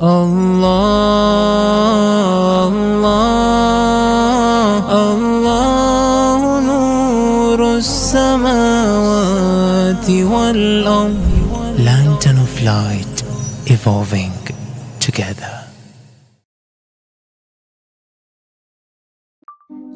الله الله الله نور السماوات والأرض. Lantern of light, evolving together.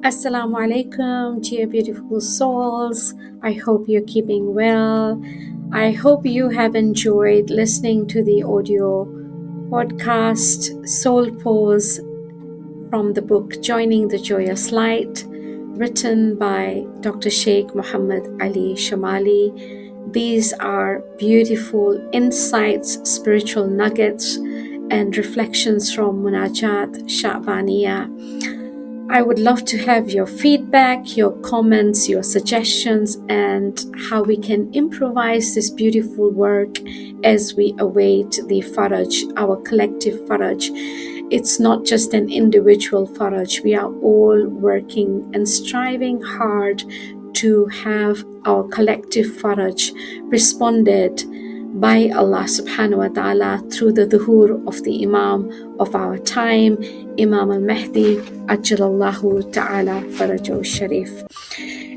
Assalamu alaikum, dear beautiful souls. I hope you're keeping well. I hope you have enjoyed listening to the audio podcast Soul Pause from the book Joining the Joyous Light, written by Dr. Shaykh Mohamad Ali Shomali. These are beautiful insights, spiritual nuggets, and reflections from Munajat Sha'baniyah. I would love to have your feedback, your comments, your suggestions, and how we can improvise this beautiful work as we await the Faraj, our collective Faraj. It's not just an individual Faraj. We are all working and striving hard to have our collective Faraj responded by Allah subhanahu wa ta'ala through the dhuhur of the Imam of our time, Imam al-Mahdi, Ajjalallahu ta'ala Farajahu Sharif.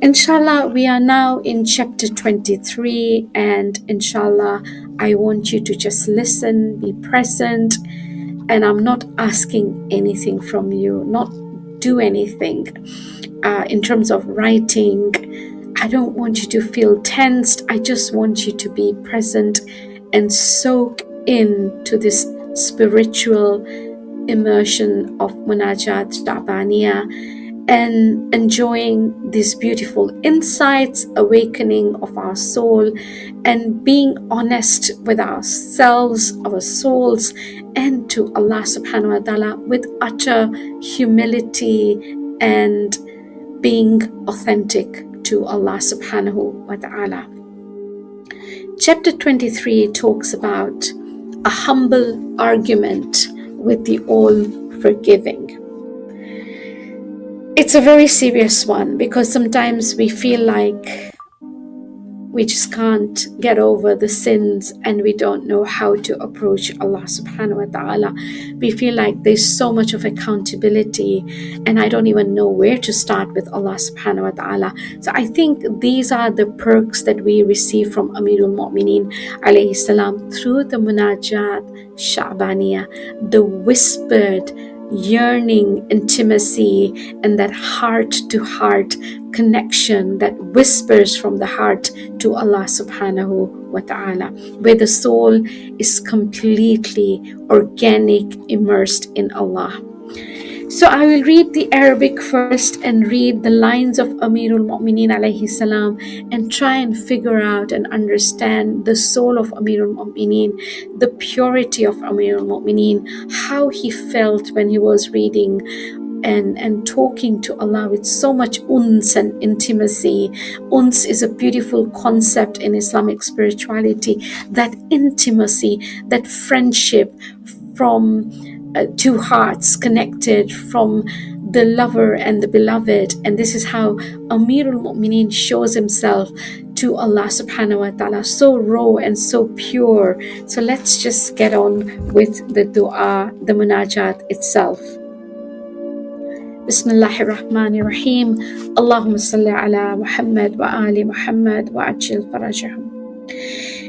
Inshallah, we are now in chapter 23, and inshallah, I want you to just listen, be present, and I'm not asking anything from you, not do anything in terms of writing. I don't want you to feel tensed. I just want you to be present and soak into this spiritual immersion of Munajat Sha'baniyah and enjoying these beautiful insights, awakening of our soul, and being honest with ourselves, our souls, and to Allah subhanahu wa ta'ala with utter humility and being authentic to Allah subhanahu wa ta'ala. Chapter 23 talks about a humble argument with the all-forgiving. It's a very serious one because sometimes we feel like we just can't get over the sins and we don't know how to approach Allah subhanahu wa ta'ala. We feel like there's so much of accountability and I don't even know where to start with Allah subhanahu wa ta'ala. So I think these are the perks that we receive from Amirul Mu'mineen alayhi salam through the Munajat Sha'baniyah, the whispered yearning intimacy and that heart-to-heart connection that whispers from the heart to Allah subhanahu wa ta'ala, where the soul is completely organic, immersed in Allah. So I will read the Arabic first and read the lines of Amirul Mu'mineen alayhi salam and try and figure out and understand the soul of Amirul Mu'mineen, the purity of Amirul Mu'mineen, how he felt when he was reading and talking to Allah with so much uns and intimacy. Uns is a beautiful concept in Islamic spirituality, that intimacy, that friendship from two hearts connected, from the lover and the beloved. And this is how Amirul Mu'mineen shows himself to Allah subhanahu wa ta'ala, so raw and so pure. So let's just get on with the dua, the munajat itself. Bismillahir Rahmanir Rahim. Allahumma salli ala Muhammad wa ali Muhammad wa ajil farajahum.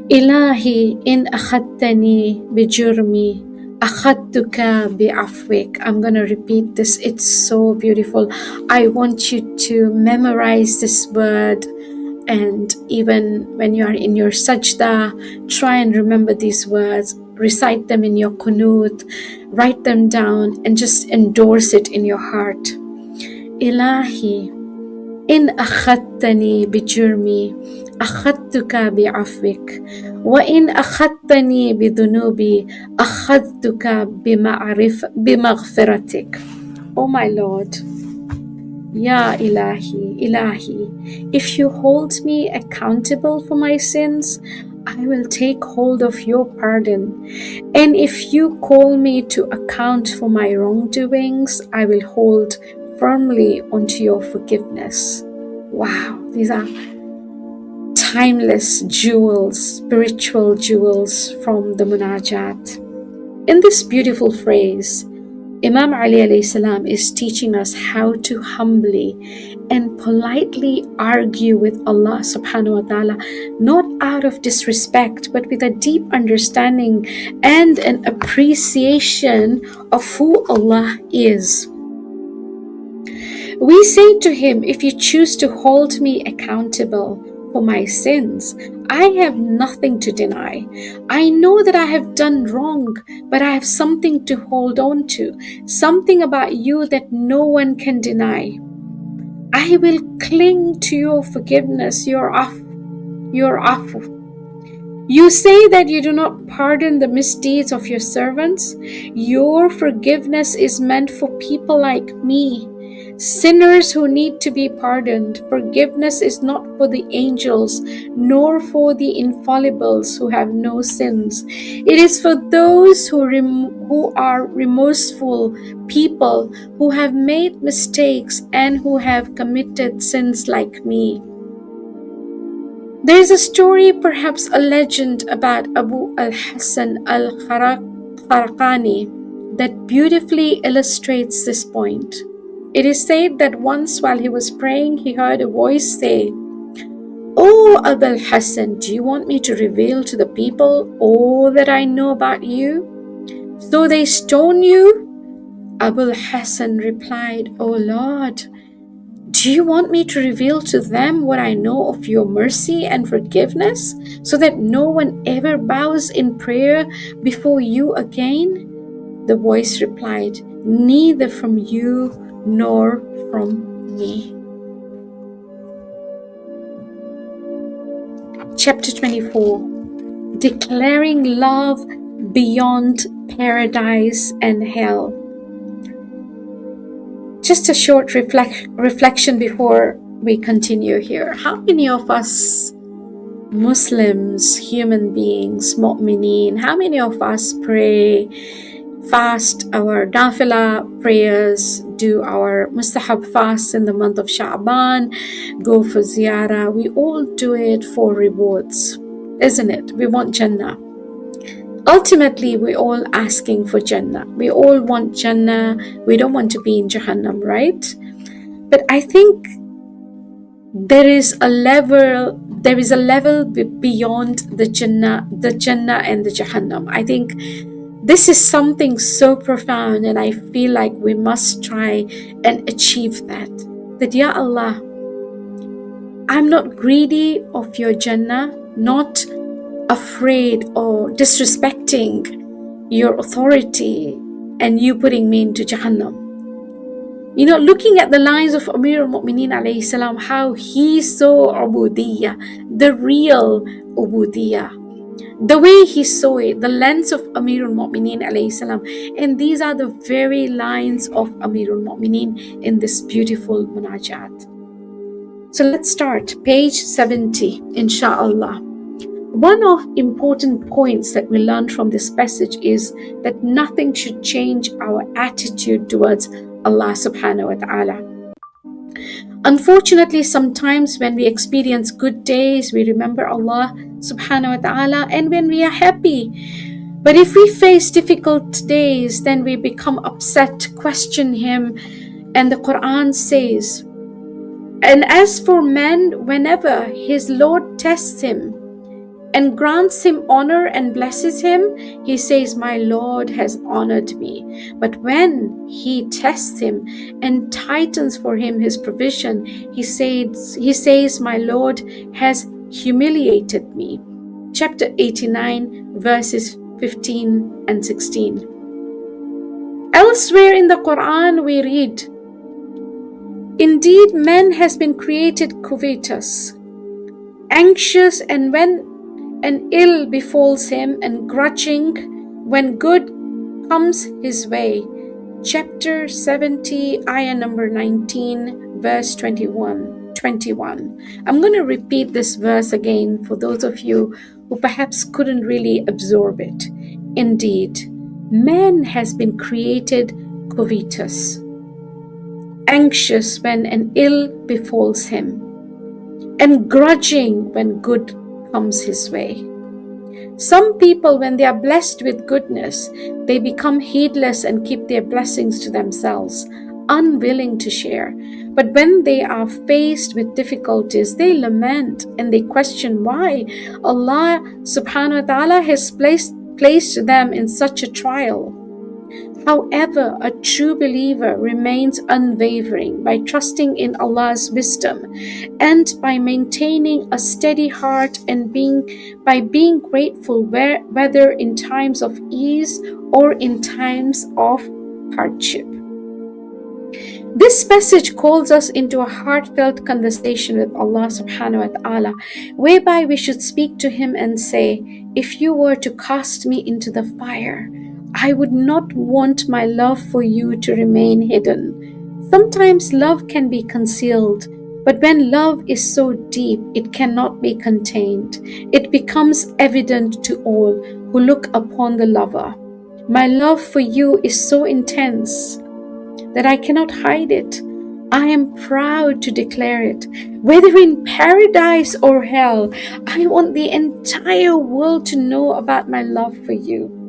Ilahi in akhadtani bi jurmi akhadtuka bi'afwik. I'm going to repeat this. It's so beautiful. I want you to memorize this word, and even when you are in your sajda, try and remember these words. Recite them in your kunut, write them down, and just endorse it in your heart. Ilahi, in akhadtani bijurmi, akhadtuka bi'afwik, wa in akhadtani bidunubi, akhadtuka bimaghfiratik. Oh my Lord, Ya Ilahi, Ilahi, if you hold me accountable for my sins, I will take hold of your pardon. And if you call me to account for my wrongdoings, I will hold firmly onto your forgiveness. Wow, these are timeless jewels, spiritual jewels from the Munajat. In this beautiful phrase, Imam Ali alayhi salam is teaching us how to humbly and politely argue with Allah subhanahu wa ta'ala, not out of disrespect, but with a deep understanding and an appreciation of who Allah is. We say to him, if you choose to hold me accountable for my sins, I have nothing to deny. I know that I have done wrong, but I have something to hold on to, something about you that no one can deny. I will cling to your forgiveness, your afu. You say that you do not pardon the misdeeds of your servants. Your forgiveness is meant for people like me, sinners who need to be pardoned. Forgiveness is not for the angels, nor for the infallibles who have no sins. It is for those who are remorseful people, who have made mistakes and who have committed sins like me. There is a story, perhaps a legend, about Abu al-Hasan al-Kharaqani that beautifully illustrates this point. It is said that once while he was praying, he heard a voice say, "Oh, Abu al-Hasan, do you want me to reveal to the people all that I know about you, so they stone you?" Abu al-Hasan replied, "Oh Lord, do you want me to reveal to them what I know of your mercy and forgiveness, so that no one ever bows in prayer before you again?" The voice replied, "Neither from you nor from me." Chapter 24, Declaring Love Beyond Paradise and Hell. Just a short reflection before we continue here. How many of us Muslims, human beings, mu'mineen, how many of us pray, fast our nafila prayers, do our mustahab fasts in the month of Sha'ban, go for ziyarah? We all do it for rewards, isn't it? We want Jannah. Ultimately, we're all asking for Jannah. We all want Jannah. We don't want to be in Jahannam, right? But I think there is a level beyond the Jannah and the Jahannam. I think this is something so profound, and I feel like we must try and achieve that. That, Ya Allah, I'm not greedy of your Jannah, not afraid or disrespecting your authority and you putting me into Jahannam. You know, looking at the lines of Amir al-Mu'mineen alayhi salam, how he saw ubudiyah, the real ubudiyah, the way he saw it, the lens of Amir al-Mu'mineen alayhi salam. And these are the very lines of Amir al-Mu'mineen in this beautiful munajat. So let's start, page 70, inshallah. One of important points that we learn from this passage is that nothing should change our attitude towards Allah subhanahu wa ta'ala. Unfortunately, sometimes when we experience good days, we remember Allah subhanahu wa ta'ala, and when we are happy. But if we face difficult days, then we become upset, question Him. And the Quran says, "And as for man, whenever his Lord tests him and grants him honor and blesses him, he says, 'My Lord has honored me.' But when he tests him and tightens for him his provision, he says, 'My Lord has humiliated me.'" Chapter 89, verses 15 and 16. Elsewhere in the Quran we read, "Indeed, man has been created covetous, anxious, and when an ill befalls him, and grudging when good comes his way." Chapter 70, ayah number 19, verse 21. I'm going to repeat this verse again for those of you who perhaps couldn't really absorb it. Indeed, man has been created covetous, anxious when an ill befalls him, and grudging when good comes his way. Some people, when they are blessed with goodness, they become heedless and keep their blessings to themselves, unwilling to share. But when they are faced with difficulties, they lament and they question why Allah subhanahu wa ta'ala has placed them in such a trial. However, a true believer remains unwavering by trusting in Allah's wisdom and by maintaining a steady heart and by being grateful whether in times of ease or in times of hardship. This passage calls us into a heartfelt conversation with Allah subhanahu wa ta'ala, whereby we should speak to Him and say, if you were to cast me into the fire, I would not want my love for you to remain hidden. Sometimes love can be concealed, but when love is so deep, it cannot be contained. It becomes evident to all who look upon the lover. My love for you is so intense that I cannot hide it. I am proud to declare it. Whether in paradise or hell, I want the entire world to know about my love for you.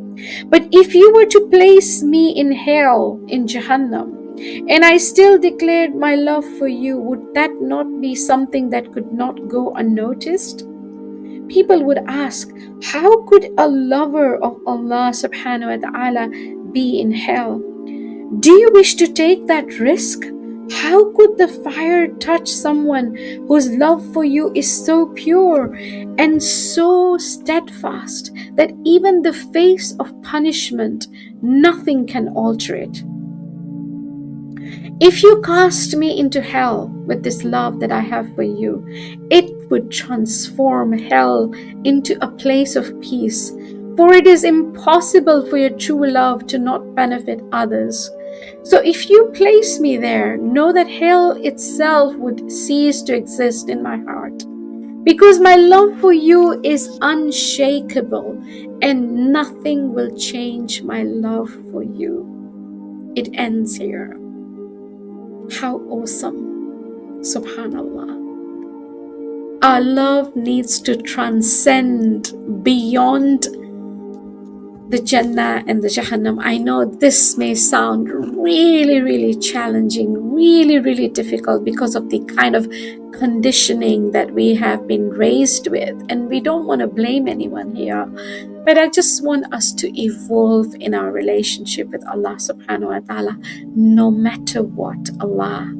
But if you were to place me in hell, in Jahannam, and I still declared my love for you, would that not be something that could not go unnoticed? People would ask, how could a lover of Allah subhanahu wa ta'ala be in hell? Do you wish to take that risk? How could the fire touch someone whose love for you is so pure and so steadfast that even the face of punishment, nothing can alter it? If you cast me into hell with this love that I have for you, it would transform hell into a place of peace. For it is impossible for your true love to not benefit others. So if you place me there, know that hell itself would cease to exist in my heart. Because my love for you is unshakable and nothing will change my love for you. It ends here. How awesome. Subhanallah. Our love needs to transcend beyond the Jannah and the Jahannam. I know this may sound really, really challenging, really, really difficult because of the kind of conditioning that we have been raised with. And we don't want to blame anyone here. But I just want us to evolve in our relationship with Allah subhanahu wa ta'ala, no matter what. Allah,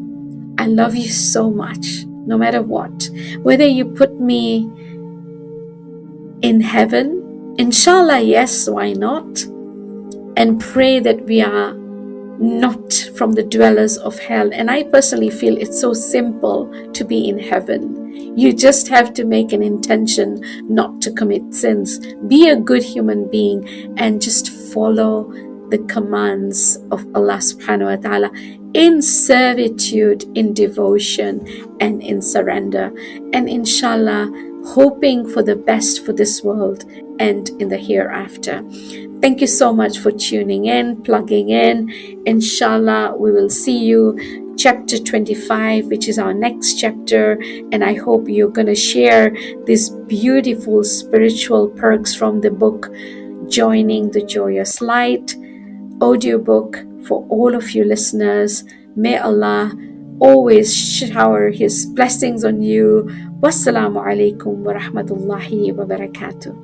I love you so much, no matter what. Whether you put me in heaven, inshallah, yes, why not? And pray that we are not from the dwellers of hell. And I personally feel it's so simple to be in heaven. You just have to make an intention not to commit sins. Be a good human being and just follow the commands of Allah subhanahu wa ta'ala in servitude, in devotion, and in surrender. And inshallah, hoping for the best for this world and in the hereafter. Thank you so much for tuning in, plugging in. Inshallah, we will see you chapter 25, which is our next chapter. And I hope you're going to share these beautiful spiritual perks from the book, Joining the Joyous Light, audiobook for all of you listeners. May Allah always shower His blessings on you. Wassalamu alaikum wa rahmatullahi wa barakatuh.